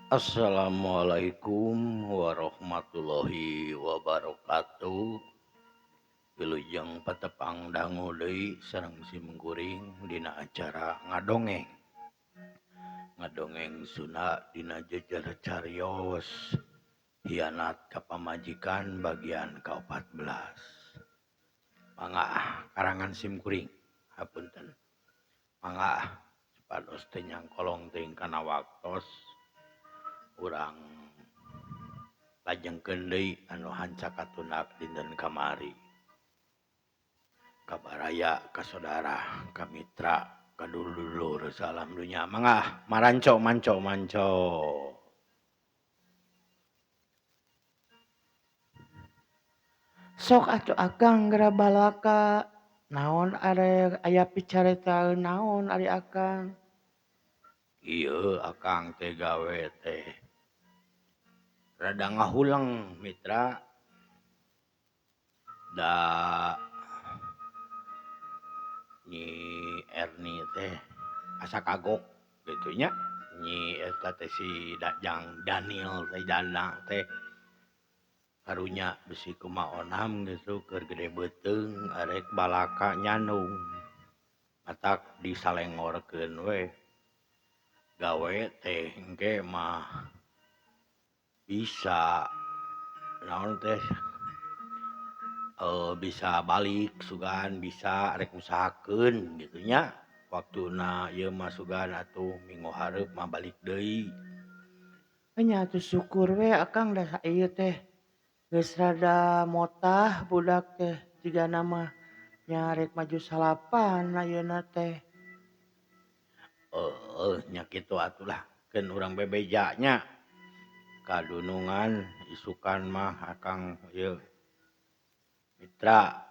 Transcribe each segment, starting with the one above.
Assalamualaikum warahmatullahi wabarakatuh. Wilujeng patepang dangu deui sareng simkuring dina acara ngadongeng. Ngadongeng Sunda dina jejer cariyos hianat ka pamajikan bagian ka-14. Mangga karangan simkuring. Hapunten. Mangga supados teu nyangkolong teuing kana waktos urang lajengkeun deui anu hancak katunak dinten kamari. Kabaraya ka saudara, ka mitra, ka dulur salam dunya. Mangga maranco manco. Sok atuh Akang geura balaka. Naon are aya picaritaeun naon ari Akang? Ieu akang teh gawe teh rada ngahuleng mitra da Nyi Erni teh asa kagok gitu nya. Nyi eta teh si Dajang Daniel teh jana teh karunya bisi kumaonam gitu keur gede beuteung arek balaka nyandung. Matak disalengorkeun we. Gawe teh engke mah bisa naon teh bisa balik sugan bisa rek usahakeun gitu nya. Waktuna ieu mah sugan atuh minggu hareup mah balik deui. Nya atuh syukur we Akang da ieu teh geus rada motah budak teh jigana mah nya rek maju salapan ayeuna teh. Nya kitu atuh lah keun urang bebeja nya. Kadunungan isukan mah akang ieu mitra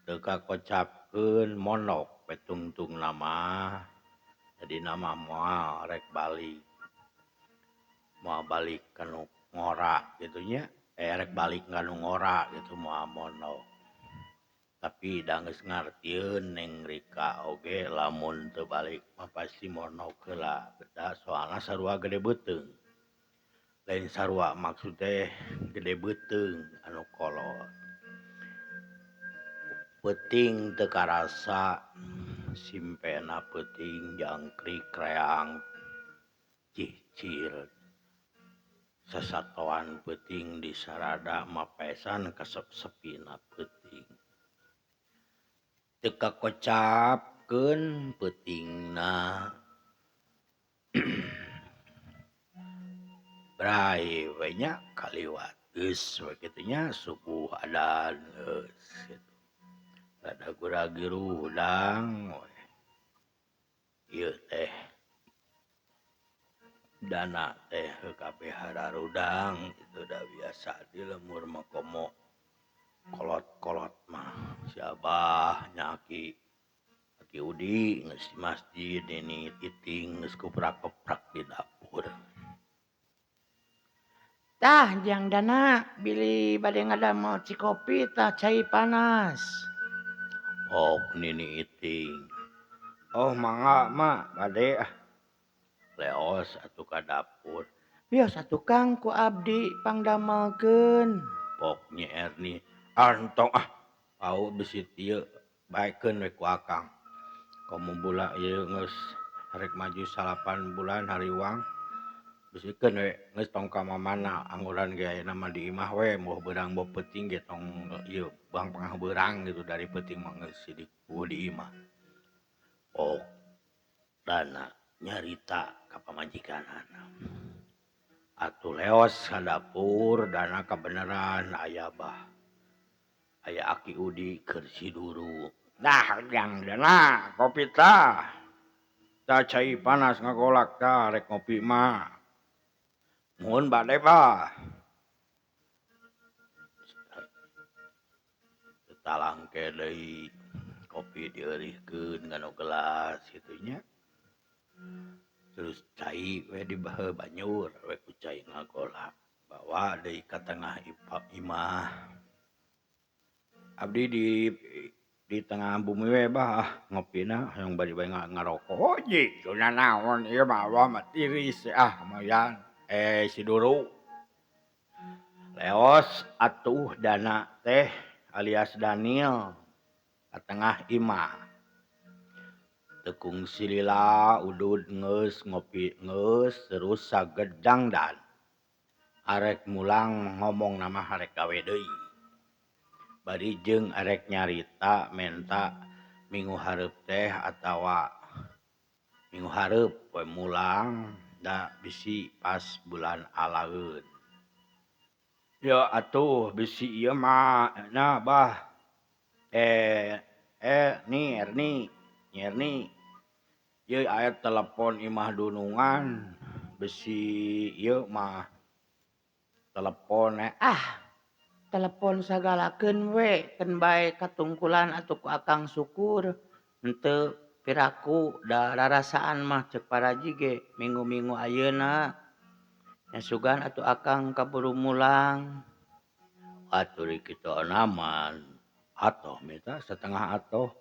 teu kakocapkeun monok petungtungna mah. Jadina mah moal rek balik. Moal balik kanu ngora gitu nya. Rek balik kanu ngora gitu moal monok. Tapi da geus ngartieun Neng Rika oge lamun teu balik mah pasti monok heula. Beda soalna sarua gede beuteung. Lain sarua maksud teh gede beuteung anu kolot. Peuting teu karasa simpena peuting jangkrik reang cicir. Sasatoan peuting di sarada mapesan kasep-sepina peuting. Teu kakocapkeun peutingna. Brai we nya kaliwat geus we kitu nya subuh adzan geus kitu. Rada gura-giru hudang we. Ieu teh dana teh kabeh hararudang itu da biasa di lemur mah komo kolot-kolot mah si Abah nya Aki Udi geus di masjid ini iting geus kuprak-kuprak di dapur. Tah Jang Dana bili bade ngadamel cikopi tah cai panas. Oh nini iting. Oh mangga mak bade ah. Leos atuh ka dapur. Bios atuh Kang ku abdi pangdamelkeun. Pok Nyi Erni. Antong ah. Pau bisi ieu baekeun we ku Akang. Komo bula ieu geus rek maju 8 bulan hariwang. Bisikeun we geus tong ka mamana angguran ge ayeuna mah di imah we moh beurang moh peuting ge tong ieu bang pangah beurang gitu dari peuting mah geus sidik di imah. Oh dana nyarita ka pamajikanana. Atuh leos ka dapur dana kabeneran aya Abah. Aya Aki Udi keur siduru. Dah Jang Dana kopi tah. Tah cai panas ngagolak tah rek ngopi mah. Nuhun bade bah. Talangke deui kopi dieurihkeun nganu gelas kitu nya. Terus cai we dibeuh banyur we ku cai ngagolak. Bawa deui ka tengah imah. Abdi di tengah bumi we bah ngopina hayang bari bae ngaroko. Oji tuna naon ieu mah mah tiris moyan. si Duru leos atuh dana teh alias Daniel katengah imah tekung silila udud ngeus ngopi ngeus terus sagedang dan arek mulang ngomong nama arek gawe deui bari jeung arek nyarita menta minggu hareup teh atawa minggu hareup poe mulang da bisi pas bulan alaeun. Ya atuh bisi ieu mah nah bah ni Erni ieu aya telepon imah dunungan bisi ieu mah telepon telepon sagalakeun we keun bae katungkulan atuh ku Akang Syukur henteu piraku da rarasaan mah ceuk paraji ge minggu-minggu ayeuna nya sugan atuh Akang kaburu mulang atuh di kitu naman atoh mita setengah atoh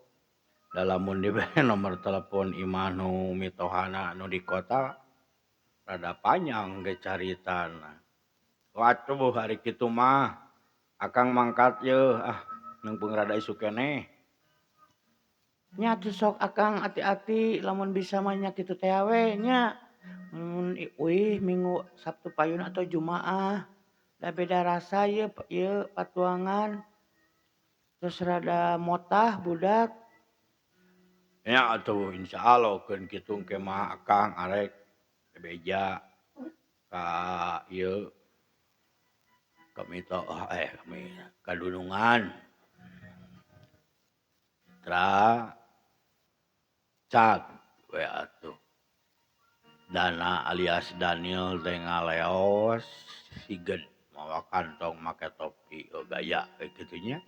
da lamun dibere nomor telepon imah nu mitohana nu di kota rada panjang ge caritana. Waduh hari kitu mah Akang mangkat yeuh neungpeung rada isu keneh. nya atuh sok Akang ati-ati lamun bisa mah nya kitu teh we nya mun minggu Sabtu Payun atau Jumaah da beda rasa ieu patuangan terus rada motah budak. Ya atuh insyaallah keun kitu engke mah Akang arek beja ka ieu kadunungan tra cag we atuh Dana alias Daniel teh ngaleos siged mawa kantong make topi gaya kayak kitu nya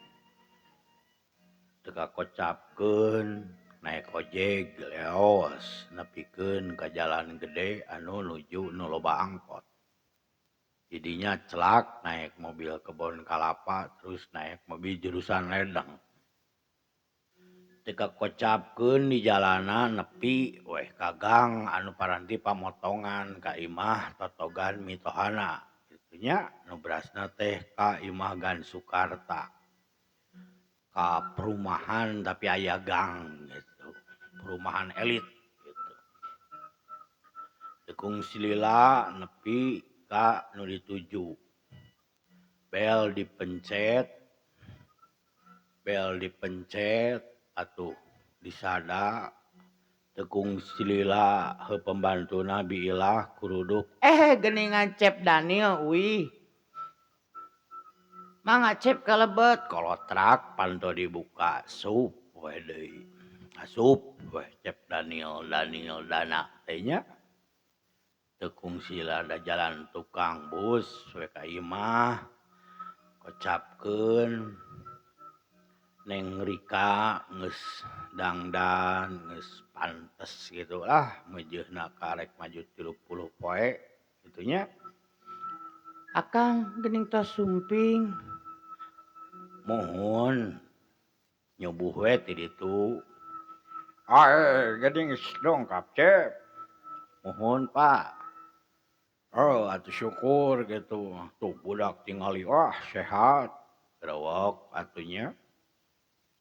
teu kakocapkeun naek ojek leos nepikeun ka jalan gede anu nuju nu loba angkot. Jadinya celak naik mobil kebon kalapa terus naik mobil jurusan ledeng. Teu kakocapkeun di jalanan nepi weh ka gang anu paranti pamotongan ka imah totogan mitohana. Kitu nya nu berasna teh ka imah Gan Sukarta. Ka perumahan tapi aya gang gitu. Perumahan elit gitu. Tekung silila nepi ka nu dituju. Bel dipencet atuh disada tekung silila pembantuna biilah kuruduk Geuningan cep Daniel mangga cep kalebet kolotrak panto dibuka sup we deui. Asup we cep Daniel Dana teh nya. Tekung silila da jalan tukang bus we ka imah kocapkeun Neng Rika geus dangdan geus pantes gitu lah meujeunna karek maju 30 poe kitu nya. Akang geuning tos sumping. Muhun nyubuh we ti ditu. Geuning geus dongkap cep. Muhun Pak. Atuh syukur gitu. Tuh budak tingali sehat. Grewek atunya.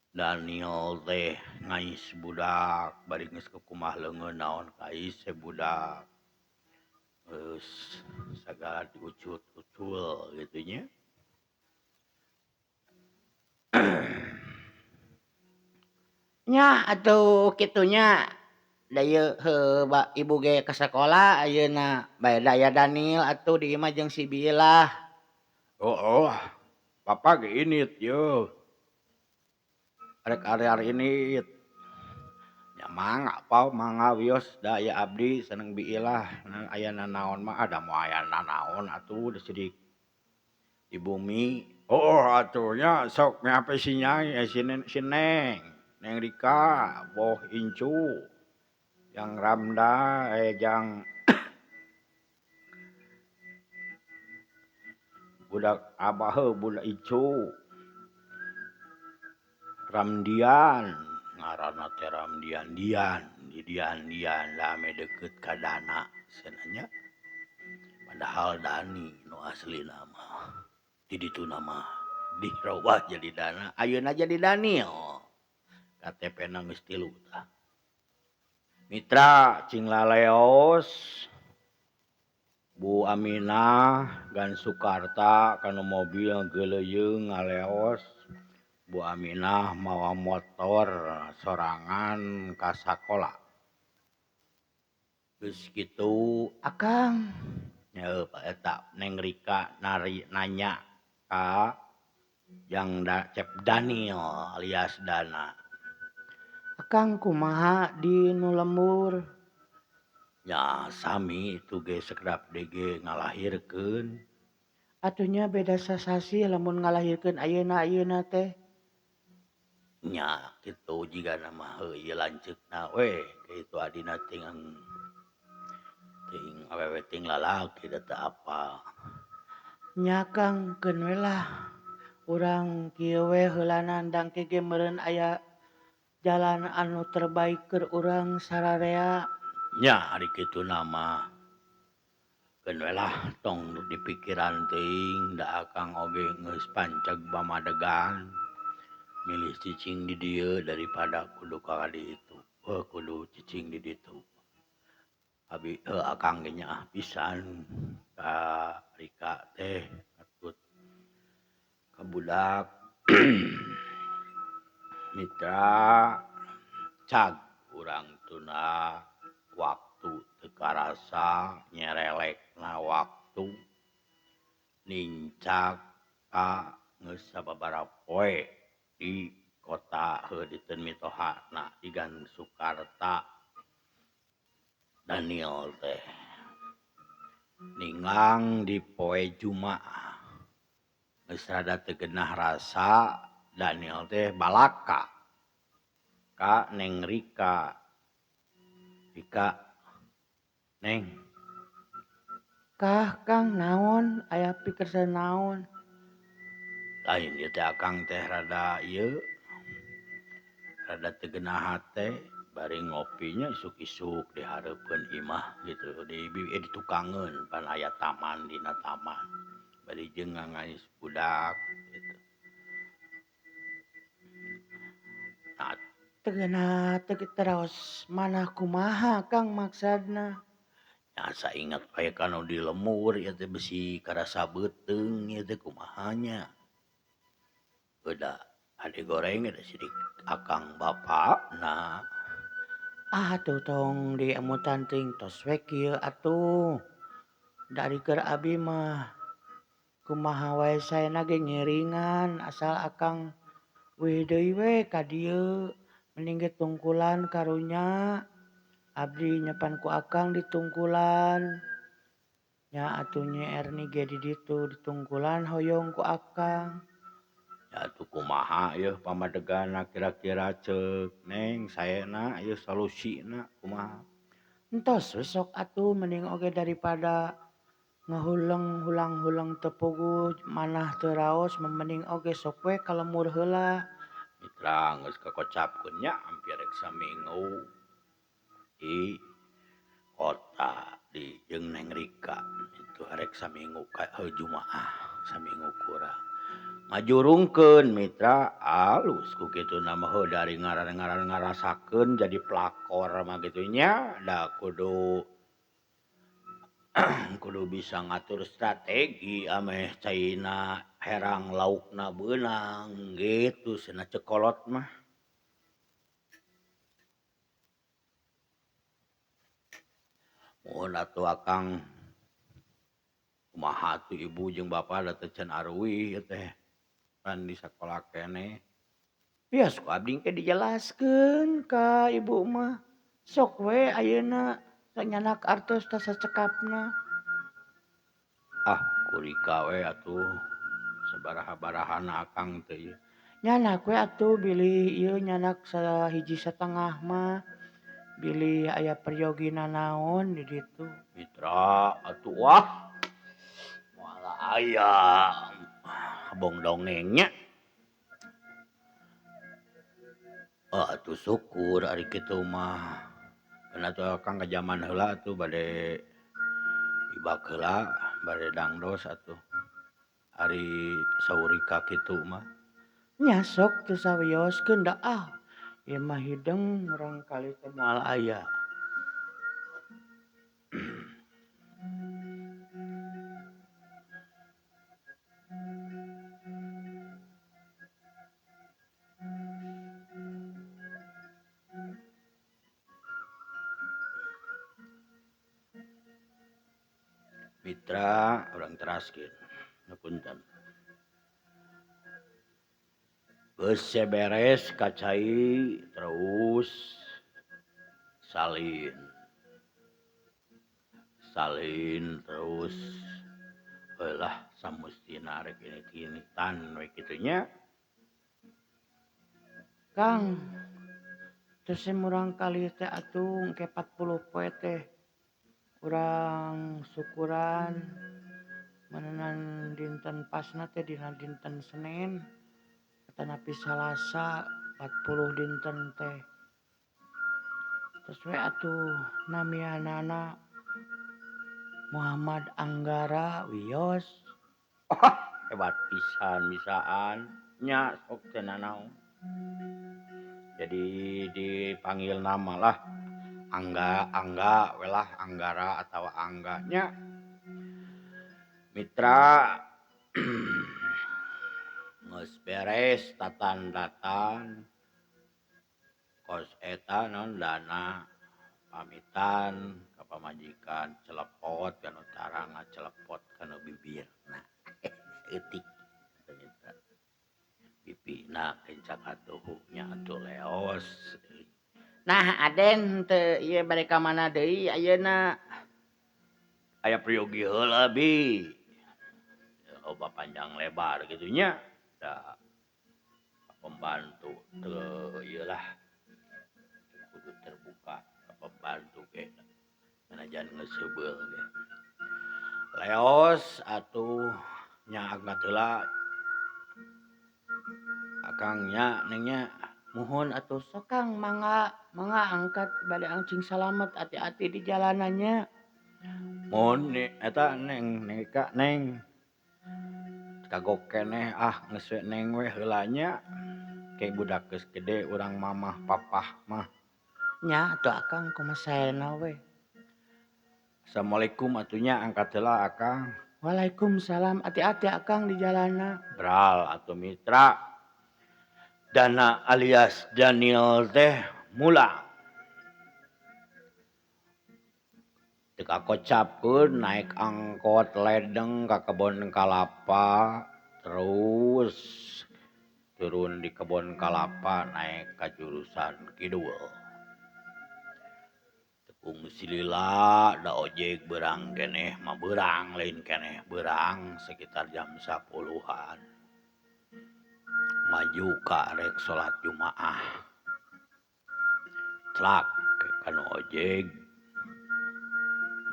Daniel teh ngais budak bari geus kekumah leungeun naon kais budak. Terus sagala diucut-ucul gitu nya. Nya atuh kitu nya da ieu ibu ge ka sakola ayeuna bae daya Daniel atuh di imah jeung si Bilah. Oh, papa ge init yeuh. Arek are-are init. Ya mangga wios da aya abdi seneng biilah aya nanaon mah ada moal aya nanaon atuh da sidik di bumi. Atuh nya sok nyape si Nyai si Neng Rika, Boh Incu, Jang Ramda jang budak abah budak Icu. Ramdian ngaranna teh Ramdian di Dian lame deukeut ka Dana cenah nya. padahal Dani nu asli nama di ditu nama dirubah jadi Dana ayeuna jadi Daniel KTP na geus 3 tah Mitra cing laleos Bu Aminah gan Sukarta kana mobil geuleuyeung ngaleos Bu Aminah mawa motor sorangan ka sakola geus kitu Akang, Pak eta Neng Rika nanya ka yang cep Daniel alias Dana Akang kumaha di nu lembur? nya sami itu ge sekedap DG ngalahirkeun Atunya beda sasasi lamun ngalahirkeun ayeuna teh. nya kitu jigana mah heuh lanceukna we kitu adina ting awewe ting lalaki da teu apa Nya Kang keun we lah. Urang kieu we heula nandang ke ge meureun aya jalan anu terbaik keur urang sararea. nya ari kitu nama keun we lah tong dipikiran teuing da akang oge geus panceg pamadegan milih cicing di dieu daripada kudu ka ditu kudu cicing di ditu abi akang ge nyaah pisan ka Rika teh atut ka budak Mitra cag urang tuna waktu teu karasa nyerelekna waktu nincak ka geus sababaraha poe di kota heudeuteun mitohana di Gan Sukarta Daniel teh ningang di poe Jumaah geus rada teu geunah rasa Daniel teh balaka ka Neng Rika Neng Kah Kang naon aya pikeun naon? lain ieu teh akang teh rada teu geunah hate bari ngopinya isuk-isuk dihareupeun imah gitu ditukangeun pan aya taman dina taman bari jeung ngangais budak gitu. Nah, Teu geunah teu teraos manah kumaha Kang maksudna? nya saingat bae kanu di lemur ieu teh besi karasa beuteung ieu teh kumaha nya. Beuda ade goreng ada sidik akang bapakna. Atuh tong diemutan teuing tos we kieu atuh. Dari keur abi mah kumaha wae saena ge ngiringan asal akang weuh deui we ka dieu mending ge tungkulan karunya. Abdi nyepan ku akang di tungkulan. Nya atuh Nyi Erni ge di ditu di tungkulan hoyong ku akang. Ya atuh kumaha yeuh pamadegana kira-kira ceuk Neng saena ieu solusina kumaha? Entos we sok atuh mending oge daripada ngehuleng hulang-huleng teu puguh manah teu raos mending oge sok we kalemur heula. Mitra geus kakocapkeun nya hampir rek saminggu di kota di jeung Neng Rika itu rek saminggu ka Jumaah saminggu kurang. Ngajurungkeun Mitra alus ku kituna mah heuh dari ngaran ngarasakeun jadi pelakor mah kitu nya da kudu bisa ngatur strategi ameh caina herang laukna beunang gitu cenah cekolot mah. Muhun atuh akang kumaha atuh ibu jeung bapa da teu can aruih ieu teh pan di sakola keneh. Bios ku abdi engke dijelaskeun ka ibu mah. Sok we ayeuna nyanak artos tasa cekapna. Ah ku Rika we atuh sabaraha-barahana akang teh ieu. Nyanak we atuh bilih ieu nyanak sahiji satengah mah. Bilih aya periogina naon di ditu. Mitra atuh wah moal aya abong dongengnya. Atuh syukur ari kitu mah. Kan atuh akang ka jaman heula atuh bade ibak heula bade dangdos atuh ari saurika kitu mah. Nya sok teu sawioskeun da ieu mah hideng urang kali teh moal aya. Mitra urang teraskeun. Ngapunten. Geus beres kacai terus salin. Salin terus heulah samustina rek ini-initan we kitu nya. Kang, teu semurang kali teh atuh engke 40 poe teh urang syukuran meunang dinten pasna teh dina dinten Senin atanapi Salasa 40 dinten teh. Terus we atuh namianana Muhammad Anggara wios. Hebat pisan misaan nya sok teu nanaon. Jadi dipanggil nama lah Angga welah Anggara atau Angganya. Mitra geus beres tatan-tatan kos eta naon dana pamitan ka pamajikan celepot kana cara ngacelepot kana bibirna. Eutik ternyata. Pipina kencang atuh nya atuh leos. Nah, Aden teu ieu bade ka mana deui ayeuna? Aya priyogi heula bi. Loba panjang lebar gitu nya. Da pembantu teu ieu lah. Kudu terbuka ka pembantu ge. Manajan geus heubeul ge. Leos atuh nya agna heula. Akangnya nengnya Muhun atuh sok Kang mangga angkat bade angcing salamet hati-hati di jalanannya. mohon eta neng neka neng kagok keneh geus we neng we heula nya ke budak geus gede urang mamah papah mah. Nya atuh Akang kumaha saena we. Assalamualaikum atunya angkat heula akang. Waalaikumsalam, hati-hati Akang di jalanna. Bral atuh mitra. Dana alias Daniel teh mulang. Teu kakocapkeun naik angkot ledeng ka kebon kalapa terus turun di kebon kalapa naik ka jurusan kidul. Tepung silila da ojek beurang keneh mah beurang lain keneh beurang sekitar jam 10-an. Maju ka rek salat Jumaah. Celak kana ojek.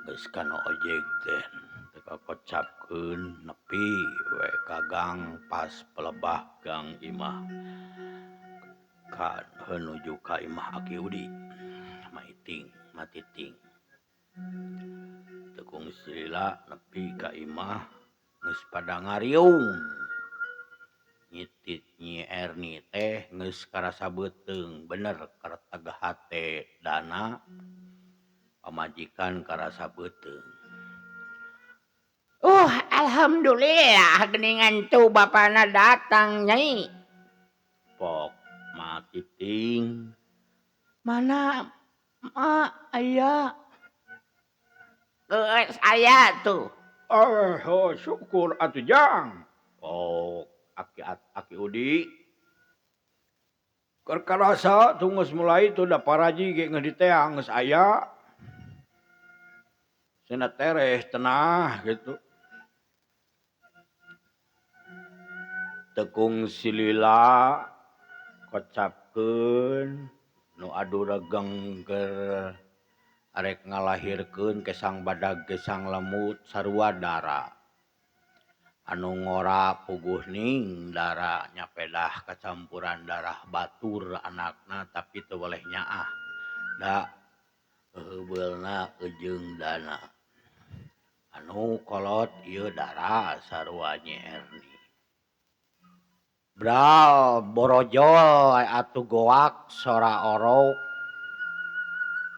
Geus kana ojek teh teu kakocapkeun nepi we ka gang pas pelebah gang imah ka menuju ka imah Aki Udi. Matiting. Tekung silila nepi ka imah geus pada ngariung. Nyitit Nyi Erni teh geus karasa beuteung bener keur tegah hate dana pamajikan karasa beuteung. Alhamdulillah geuningan tuh bapana datang Nyai. Pok matiting. Mana aya? Geus aya tuh. Syukur atuh Jang. Pok Aki Udi. Keur karasa tuh geus mulai tuh da paraji ge geus diteang geus aya. Cenah tereh tenah gitu. Tekung silila kocapkeun nu adu regeng keur arek ngalahirkeun kesang badag gesang lemut sarua dara. Anu ngora puguh ning dara nyapedah kacampuran darah batur anakna tapi teu boleh nyaah. Da heubeulna ejeung dana. anu kolot ieu dara sarua Nyi Erni. Bral borojol atuh goak sora orok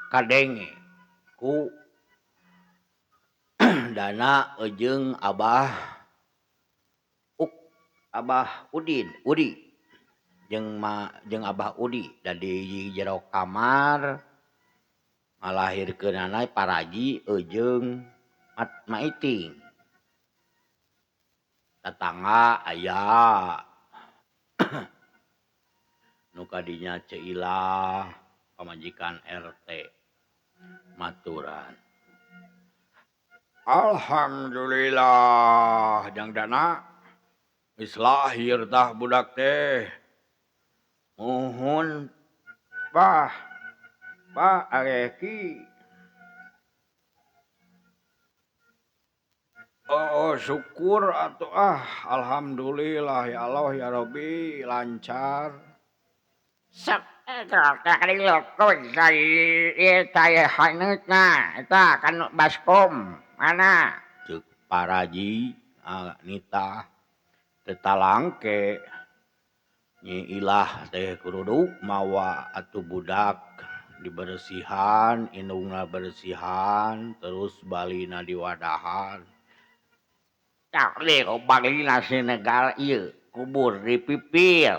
kadenge ku dana jeung Abah Udi jeung Abah Udi da di jero kamar ngalahirkeunana Paraji jeung Maiting. Tetangga aya nu kadinya ceuilah pamajikan RT maturan. Alhamdulillah jang dana geus lahir tah budak teh. Muhun Pak Areki. Oh syukur atuh alhamdulillah ya Allah ya Rabbi lancar. Sok kalilokun ieu teh haneutna eta kan baskom mana Ceuk Paraji nitah teu talangke Nyi Ilah teh kudu mawa atuh budak dibersihan, indungna bersihan, terus balina diwadahan. tak liu balina Senegal ieu kubur dipipir.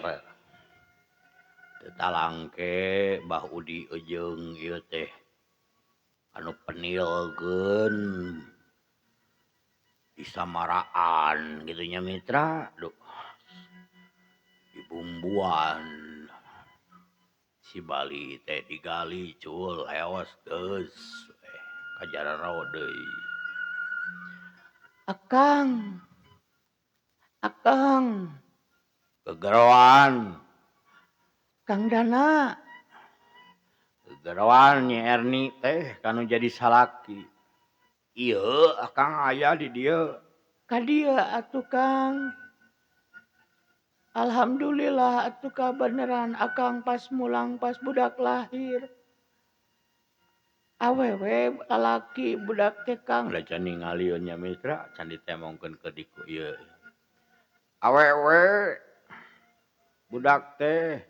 Teu talangke Mbah Udi jeung ieu teh anu penilgeun disamaraan gitu nya mitra. Duh. Dibumbuan si Bali teh digali cul eos geus kajararo deui. Akang. Gegeroan Kang Dana. Gegeroan Nyi Erni teh kanu jadi salaki. Ieu akang aya di dieu. Ka dieu atuh Kang. Alhamdulillah atuh kabeneran akang pas mulang pas budak lahir. Awewe lalaki budak teh Kang. Da can ningali nya mitra can ditemongkeun ke diku ieu. Awewe budak teh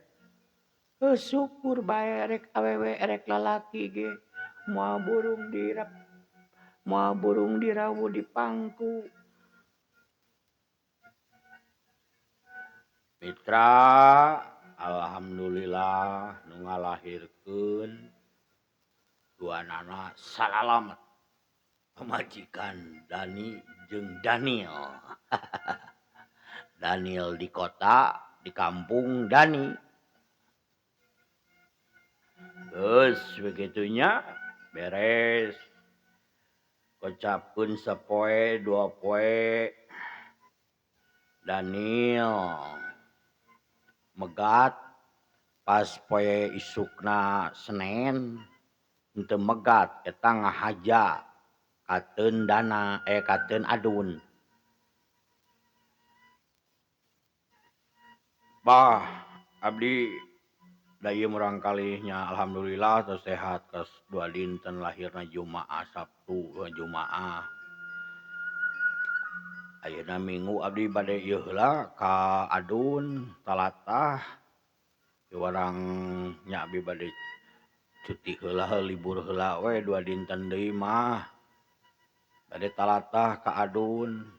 Syukur bae rek awewe rek lalaki ge. Moal burung dirawu di pangku. Mitra alhamdulillah nu ngalahirkeun duanana salalamet pamajikan Dani jeung Daniel. Daniel di kota di kampung Dani. Geus begitunya beres. Kocapkeun sapoe dua poe Daniel megat pas poe isukna Senen henteu megat eta ngahaja kateun kateun Adun. Bah abdi da ieu murangkalihnya alhamdulillah tos sehat tos 2 dinten lahirna Jumaah Sabtu Jumaah. Ayeuna Minggu abdi bade ieu heula ka Adun talatah warang nya abdi bade cuti heula libur heula we 2 dinten deui mah bade talatah ka Adun.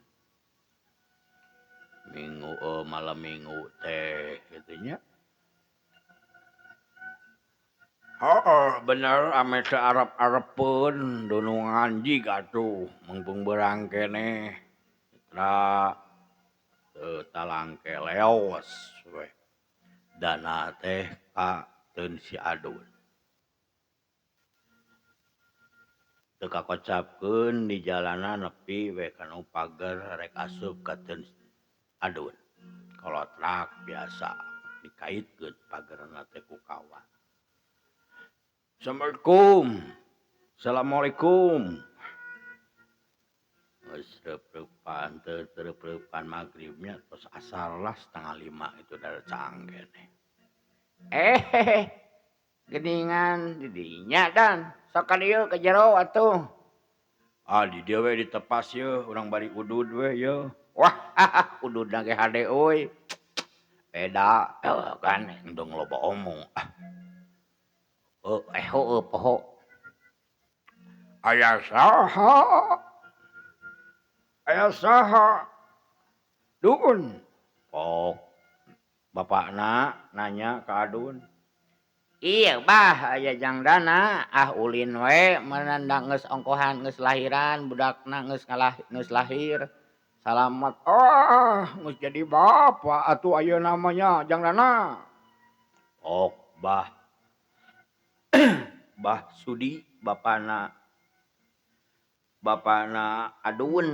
Minggu malam Minggu teh kitu nya. Bener ame teu arep-arepeun dunungan jig atuh mumpung beurang keneh. Mitra teu talangke leos we. Dana teh kateun si Adun. Teu kakocapkeun di jalanan nepi we kanu pager rek asup kateun Adun. Kolotrak biasa dikaitkeun pagerna teh ku kawan. Assalamualaikum. Geus reup-reupan magribnya tos asarlah 4:30 itu da cangge nih. Geningan di dinya dan sok ka dieu ke jero atuh. Di dia we ditepas ye, urang bari udud we ye. Wah, ududna ge hade euy. Beda, kan Endong loba omong. heueuh poho. Aya saha? Aya saha? Dun. Pok. Bapakna nanya ka Adun. Iya bah aya jangdana ulin we menanda geus ongkohan geus lahiran budakna geus lahir. Salamet Geus jadi bapak atuh aya namanya jangdana. Pok, Bah. Bah Sudi bapakna Adun.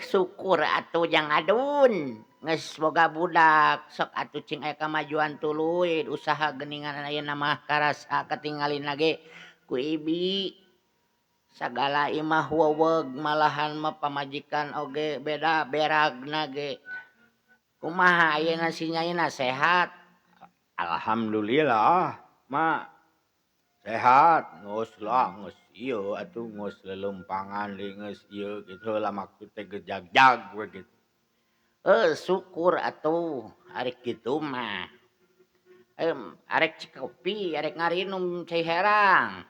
syukur atuh jang Adun. Geus boga budak sok atuh cing aya kamajuan tuluy usaha geuningan ayeuna mah karasa katinggalin lagi ku ibi. Sagala imah weweg malahan mah pamajikan oge beda beragna ge. Kumaha ayeuna si Nyaina sehat? Alhamdulillah, Mak. Sehat, geus ieu atuh geus lelempangan deui geus ieu kitu lah maksud teh geus jag-jag we kitu. Syukur atuh ari kitu mah. Arek cikopi, arek ngarinum cai herang.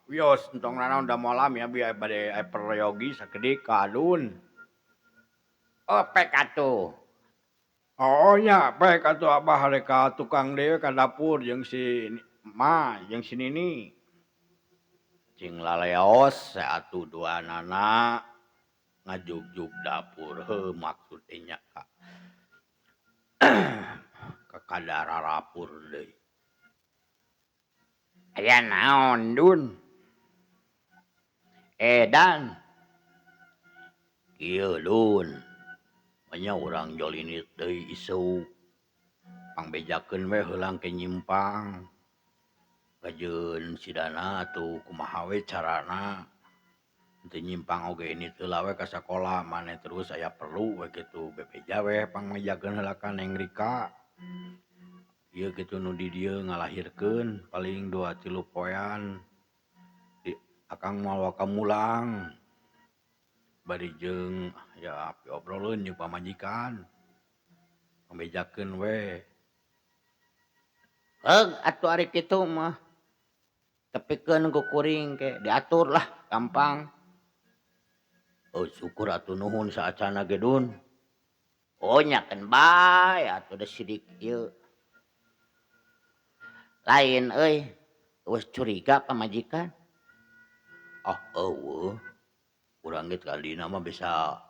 Wios entong nanaon da malam ya biar bade peryogi sakedik ka Adun. Pek atuh. Nya pek atuh Abah rek ka tukang deui ka dapur jeung si jeung si Nini. Cing laleos atuh duanana ngajugjug dapur maksud teh nya ka kadara rapur deui. Aya naon Dun? Edan. Kieu Dun. Nya urang jolinit deui isuk. Pangbejakeun we heulang ke nyimpang. Kajeun sidana atuh kumaha we carana. Teu nyimpang oge ini heula we ka sakola mane terus aya perlu we kitu bebeja we pangmejakeun heula ka Neng Rika. Ieu kitu nu di dieu ngalahirkeun paling 2-3 poean. Akang moal waka mulang. Bari jeung ya piobrolkeun jeung pamajikan. Pangbejakeun we. Atuh ari kitu mah. Tepikeun ku kuring ke diatur lah gampang. Syukur atuh nuhun saacana ge Dun. Nyakeun bae atuh da sidik ieu. Lain euy. Geus curiga pamajikan. Eueuh. Urang ge kaldina mah bisa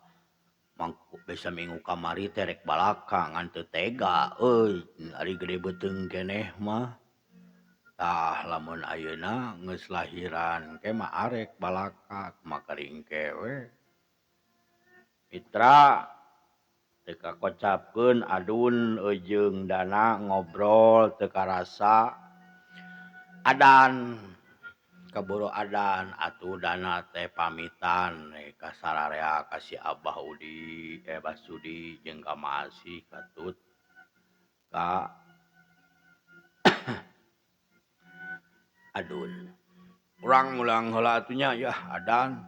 minggu kamari teh rek balaka ngan teu tega euy. Ari gede beuteung keneh mah. Tah lamun ayeuna geus lahiran ke mah arek balaka kumaha karingke we. Mitra teu kakocapkeun Adun jeung Dana ngobrol teu karasa. Adan kaburu adan atuh Dana teh pamitan ka sararea ka si Abah Sudi jeung ka Masih katut ka Adun. Urang mulang heula atuh nya yah adan.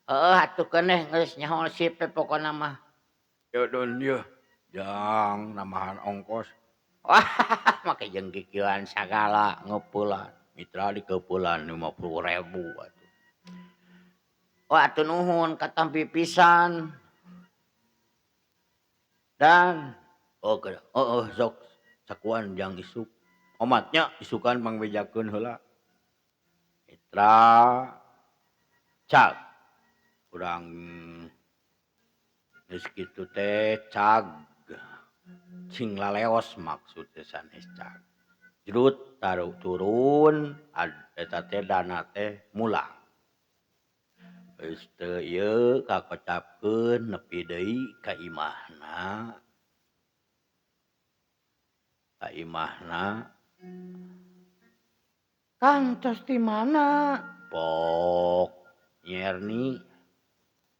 Atuh keneh geus nyaho sip pokona mah. Yeuh Dun yeuh. Jang namahan ongkos. Wah, make jeung kikieuan sagala ngeupulan. Mitra dikeupulan 50.000 atuh. Atuh nuhun katampi pisan. Dan Sok sakuan jang isuk. Omatnya isukan pangbejakeun heula. Mitra cag. Urang geus kitu teh cag. Cing laleos maksud teh sanes cag. Jrut taruh turun eta teh Dana teh mulang. Geus teu ieu kakocapkeun nepi deui ka imahna. Kantos di mana? Pok Nyerni.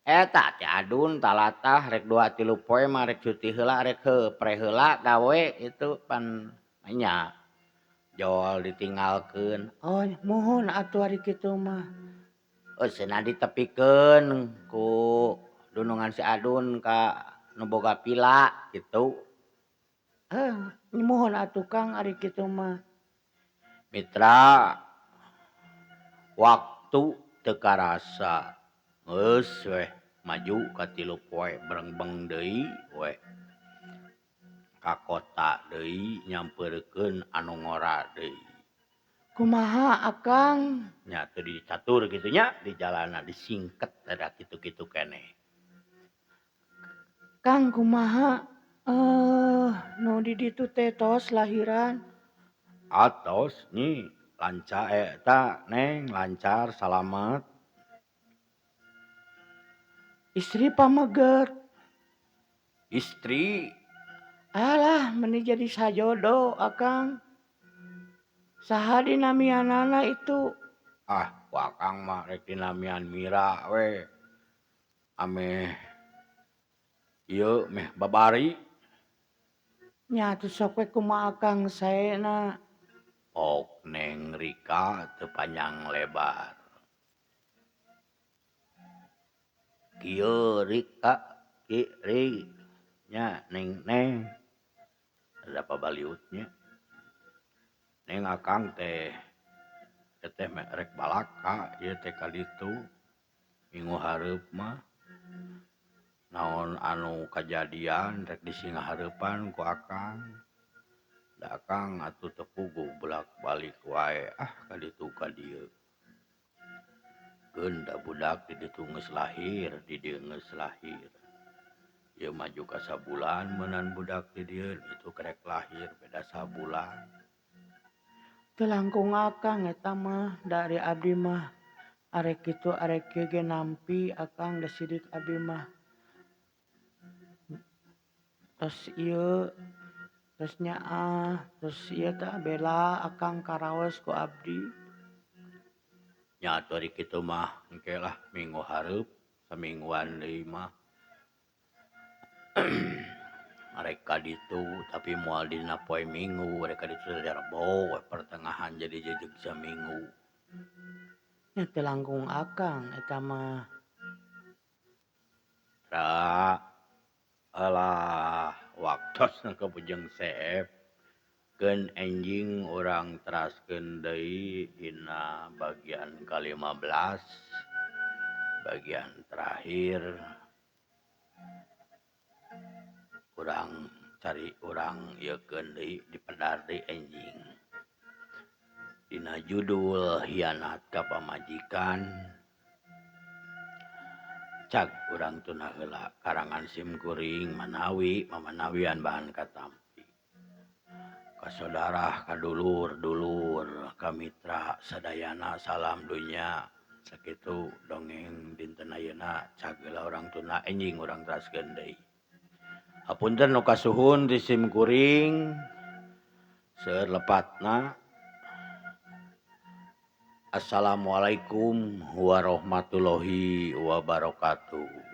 eta teh Adun talatah rek 2-3 poe mah rek cuti heula rek pre heula gawe itu pan nya. Joal ditinggalkeun. Oh, mohon atuh ari kitu mah. Cenah ditepikeun ku dunungan si Adun ka nu boga pila kitu. Eh, mohon atuh Kang ari kitu mah. Mitra, waktu teu karasa. Geus weh maju ka 3 poe berengbeng deui we. Ka kota deui nyampeurkeun anu ngora deui. Kumaha Akang? Nya teu dicatur kitu nya di jalanna disingket ada kitu-kitu keneh. Kang kumaha? Nu di ditu teh tos lahiran. Atos nyi lancar eta Neng lancar salamet. Istri pameger. Istri Alah, meni jadi sajodo Akang. Saha dinamianana itu? ku akang mah rek dinamian Mira we. Ameh ieu meh babari. Nya atuh sok we kumaha Akang saena. Ok Neng Rika teu panjang lebar. Kieu Rika ki ri nya Neng ada pabaliutnya. Neng akang teh teteh rek balaka ieu teh ka ditu minggu hareup mah. Naon anu kajadian rek disingahareupan ku akang. Da akang atuh teu puguh bolak-balik wae ka ditu ka dieu. Keun da budak di ditu geus lahir, di dieu geus lahir. Ieu maju ka sabulan meunan budak di dieu itu kerek lahir beda sabulan. Teu langkung Akang eta mah dari abdi mah. Arek kitu arek kieu ge nampi Akang da sidik abdi mah. Tos ieu terus nyaah, terus ieu teh bela Akang karaos ku abdi. Nya atuh ari kitu mah engke lah minggu hareup samingguan deui mah. Rek ka ditu tapi moal dina poe Minggu rek ka ditu Rebo pertengahan jadi jejeug saminggu. Nya teu langkung Akang eta mah. Ra alah waktosna kapujeng seep. Keun enjing urang teraskeun deui dina bagian ka-15. Bagian terakhir urang cari urang ieukeun deui dipedar deui enjing. Dina judul hianat ka pamajikan. Cak urang tuna heula karangan Sim Kuring Manawi mamanawian bahan katampi. Ka saudara ka dulur-dulur ka mitra sadayana salam dunya. Sakitu dongeng dinten ayeuna cak heula urang tuna enjing urang teraskeun deui. Hapunten nu kasuhun ti Sim Kuring. Seueur lepatna. Assalamualaikum warahmatullahi wabarakatuh.